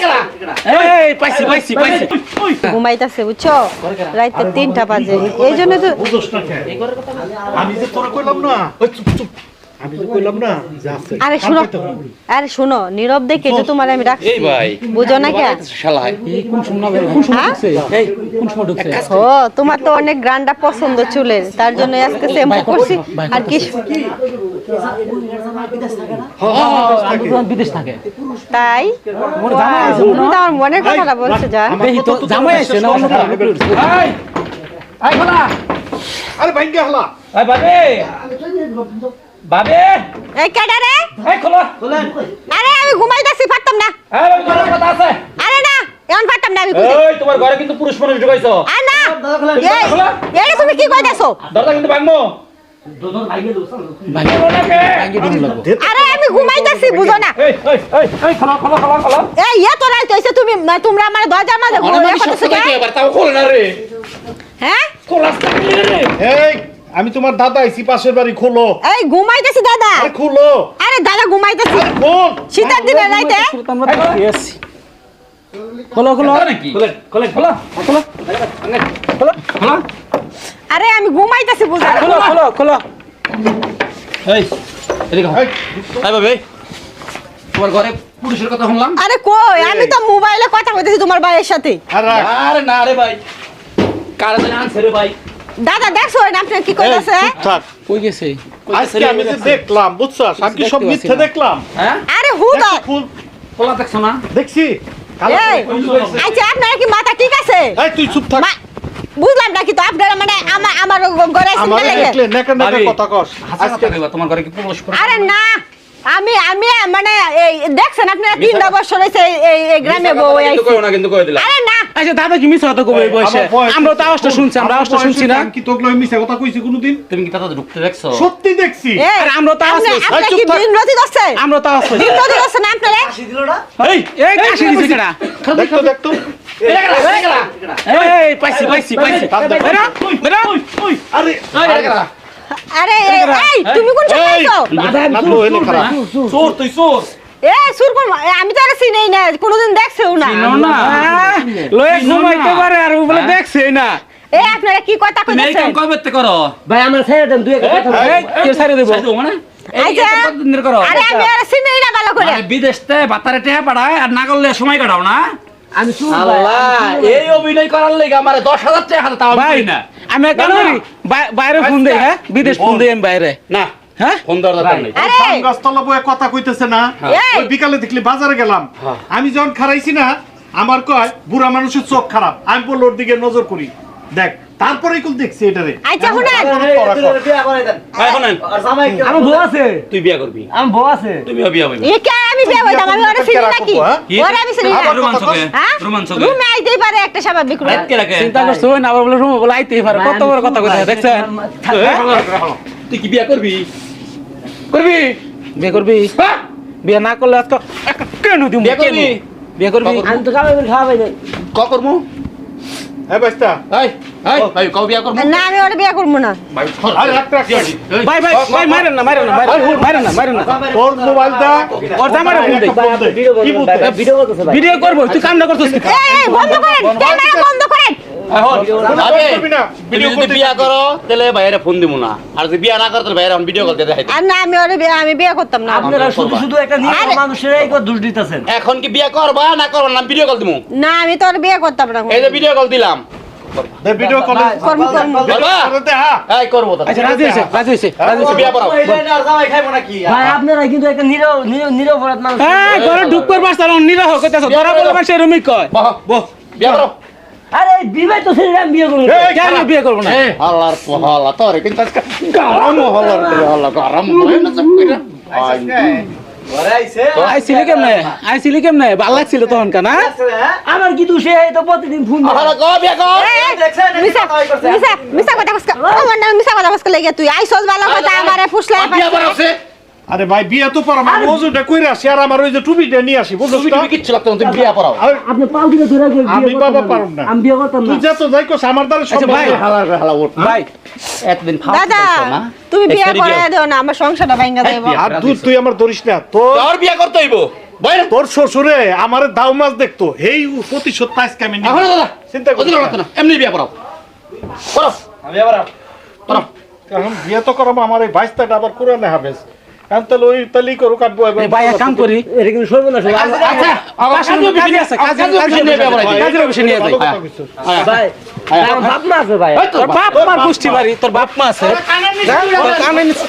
এই পাইছি পাইছি পাইছি ঘুমাইতাছে বুঝছো রাতে 3টা বাজে এইজন্য তো আমি যে তোরা কইলাম না ওই চুপ চুপ আমি তো কইলাম না যা আছে আরে শুনো নীরব দেখে তো তোমার আমি রাখছি এই ভাই বুঝো না কি শালা এই কোন সময় ঢুকছে এই কোন সময় ঢুকছে ও তোমার তো অনেক গ্রান্ডা পছন্দ চুলের তার জন্য আজকে শ্যাম্পু করছি আর কি বিদেশ থাকে তাই তুমি তো আমার মনের কথাটা বলছো যা দেখি তো জামাই আছে না অন্য কারণে এই আই খোলা আরে ভাইঙ্গা হলা এই বাবে বাবে এই কেডা রে এই খোলা আরে আমি ঘুমাইতাছি পারতাম না এই ঘরে কথা আছে আরে না এখন পারতাম না আমি এই তোমার ঘরে কিন্তু পুরুষ মানুষ ঢুকাইছো আরে না এই তুমি কি কইতাছো দরজা কিন্তু ভাঙবো আরে আমি ঘুমাইতাছি বুঝো না এই খোলা খোলা খোলা খোলা এই এত রাত হইছে তুমি তোমরা আমার দরজার মাঝে ঘুমিয়ে পড়তেছো কি এবার তাও খোল না রে হ্যাঁ খোলা রে এই আমি তোমার দাদা আইছি পাশের বাড়ি খোলো এই ঘুমাইতেছি দাদা আরে খোলো আরে দাদা ঘুমাইতেছি খোল শীতের দিনে রাইতে খোলা খোলা নাকি খোলা খোলা খোলা খোলা খোলা আরে আমি ঘুমাইতেছি বুঝা খোলা খোলা খোলা এই এদিকে এই ভাই তোমার ঘরে পুরুষের কথা শুনলাম আরে কই আমি তো মোবাইলে কথা কইতেছি তোমার ভাইয়ের সাথে আরে না রে ভাই কার জানি আনছে রে ভাই দাদা দেখছো না আপনি কি কইতাছে থাক কই গেছে আজকে আমি যে দেখলাম বুঝছো সাকি সব মিথ্যে দেখলাম হ্যাঁ আরে হুদা ফুল খোলা দেখছ না দেখছি এই আচ্ছা আপনার কি মাথা ঠিক আছে এই তুই চুপ থাক বুঝলাম না কি তো আপনারা মানে আমার ঘরে আমার সিঙ্গেল লাগে একলে নেকা নেকা কথা কস আজকে দেবা তোমার ঘরে কি প্রবেশ করে আরে না আমি মানে এই দেখছেন আপনারা 3টা বছর হইছে এই গ্রামে বউ কিন্তু কইও না কিন্তু কই দিলা আরে না আচ্ছা দাদা কি মিছ কথা কই বসে আমরা তো আওয়াজটা শুনছি আমরা আওয়াজটা শুনছি না কি তোগলো মিছা কথা কইছি কোনদিন তুমি কি তাতা ঢুকতে দেখছো সত্যি দেখছি আরে আমরা তো আওয়াজ শুনছি আপনি কি বিনরতি করছে আমরা তো আওয়াজ শুনছি বিনরতি করছে না আপনারা এই এই কাশি দিছে কেডা দেখতো দেখতো এই পাইছি পাইছি পাইছি বেরা বেরা আরে আরে এই তুমি কোন সময় আইছো নাতো এনে খারাপ চোর তুই চোর এ সুর কোন আমি তো আর চিনেই না কোনদিন দেখছেও না না লয়ে ঘুমাইতে পারে আর বলে দেখছে না এই আপনারা কি কথা তুমি এই কাম কইতেছেন কবে তে করো ভাই আমরা ছেড়ে দেন দুই একটা কথা এই কে ছেড়ে দেব সাইদো মানে এই আচ্ছা। কতদিন করো আরে আমি আর চিনেই না ভালো করে মানে বিদেশতে বাতারে টেহা পাড়ায় আর না করলে সময় কাটাও না আমি শুন আল্লাহ এই অভিনয় করার লাগি আমারে 10,000 টাকা হাতে তাও ভাই আমি না আমি কেন বাইরে ফোন দেই হ্যাঁ বিদেশ ফোন দেই আমি বাইরে না হ্যাঁ ফোন দেওয়ার দরকার নেই আরে গাছতলা বয়ে কথা কইতেছে না এই। ওই বিকালে দেখলি বাজারে গেলাম আমি যখন খারাইছি না আমার কয় বুড়া মানুষের চোখ খারাপ আমি বলল ওর দিকে নজর করি দেখ তারপরেই কুল দেখছি এটারে আচ্ছা শুনেন ভাই শুনেন আমার বউ আছে তুই বিয়া করবি আমার বউ আছে তুমিও বিয়া করবি এ কে আমি বিয়ে হইতাম আমি ওরে চিনি নাকি কি? ওরে আমি চিনি না রোমাঞ্চ কে হ্যাঁ রোমাঞ্চ কে রুমে আইতেই পারে একটা স্বাভাবিক রুম রাত কে রাখে চিন্তা করছো না আবার বলে রুম বলে আইতেই পারে কত বড় কথা কইতা দেখছেন তুই কি বিয়া করবি বিয়ে করবি বিয়ে না করলে আজকে কেন দিমু বিয়ে করবি? বিয়ে করবি আমি তো খাওয়াই নাই ক করমু হ্যাঁ বাইস্তা এই এই ভাই কও বিয়া করমু না আমি ওরে বিয়ে করব না ভাই আরে রাখ রাখ ভাই ভাই ভাই মারেন না মারেন না মারেন না মারেন না তোর মোবাইল দা ওর জামাটা ফোন দেই কি বলতে ভিডিও করব তুই কাম না করছিস এই বন্ধ করেন ক্যামেরা বন্ধ করেন আগে করবি না ভিডিও যদি বিয়া করো তাহলে ভাইরে ফোন দিমু না আর যদি বিয়া না করো তাহলে ভাইরে ভিডিও কল দিয়ে দেখাই আর না আমি ওরে আমি বিয়ে করতাম না আপনারা শুধু শুধু একটা আরে- মানুষের এই দোষ দিতেছেন এখন কি বিয়া করবা না করবা না ভিডিও কল দিমু না আমি তো ওরে বিয়ে করতাম না এই যে ভিডিও কল দিলাম দে ভিডিও কল করব করবা দে হ্যাঁ এই করবো তো আচ্ছা রাজি হইছে বিয়া পড়াও ভাই আপনারা কিন্তু একটা নিরপরাধ মানুষ হ্যাঁ ঘরে ঢুকবার পারছ না নিরা হোক কইতাছ ধরা বলে মানুষ এরমই কয় বহ বহ বিয়া করো আরে বিবাহ তো ছেড়ে আমি বিয়ে করবো কেন বিয়ে করব না হালার পোহালা তোরে কিন্তু আজকে গরম হলার হলা গরম হয় না সব কইরা আইছিলি কেমনে ভাল লাগছিল তখন কানা আমার কি দোষে এই তো প্রতিদিন ফোন দেয়। হালা গো বিয়া কর মিছা কথা কসকা আমার নাম মিছা কথা কসকা লাগি তুই আইছস ভালো কথা আমারে ফুসলা বিয়া পড়াছে আরে ভাই বিয়া তো পড়া আমার ওজুটা কইরা আসি আর আমার ওই যে টুপিটা নিয়ে আসি বুঝছস তুমি না তুমি কিচ্ছু লাগতো না তুমি বিয়া পড়াও আপনি পাও দিকে ধরে বিয়ে আমি করতেন বাবা না। পারুম না। আমি বিয়ে করতাম না তুই যত যাই কস আমার দ্বারা আচ্ছা সম্ভব ভাই না। হালা ওঠ ভাই এতদিন ফাও দাদা তুমি বিয়ে করে দিও না আমার সংসারটা ভাঙা দেব আর তুই আমার ধরিস না তো তোর বিয়া করতে হইব বয় তোর শ্বশুরে আমার দাও মাছ দেখতো এই প্রতিশোধ আজকে আমি নিব। এখন দাদা চিন্তা করিস অধিকার না। না এমনি বিয়ে পড়াও পড়াও আমি আবার পড়াও এখন বিয়ে তো করাবো আমার এই বাইশটাটা আবার কোরআনে হাফেজ এখন তাহলে ওই তালি করো কাটবো এই ভাই এক কাম করি এটা কিন্তু সর্বনাশ হবে। আচ্ছা কাজে আছে, কাজের অফিসে নিয়ে যাই। কাজের অফিসে নিয়ে যাই। ভাই আমার বাপ মা আছে ভাই। তোর বাপ মার পুষ্টি বাড়ি তোর বাপ মা আছে কানে নিছে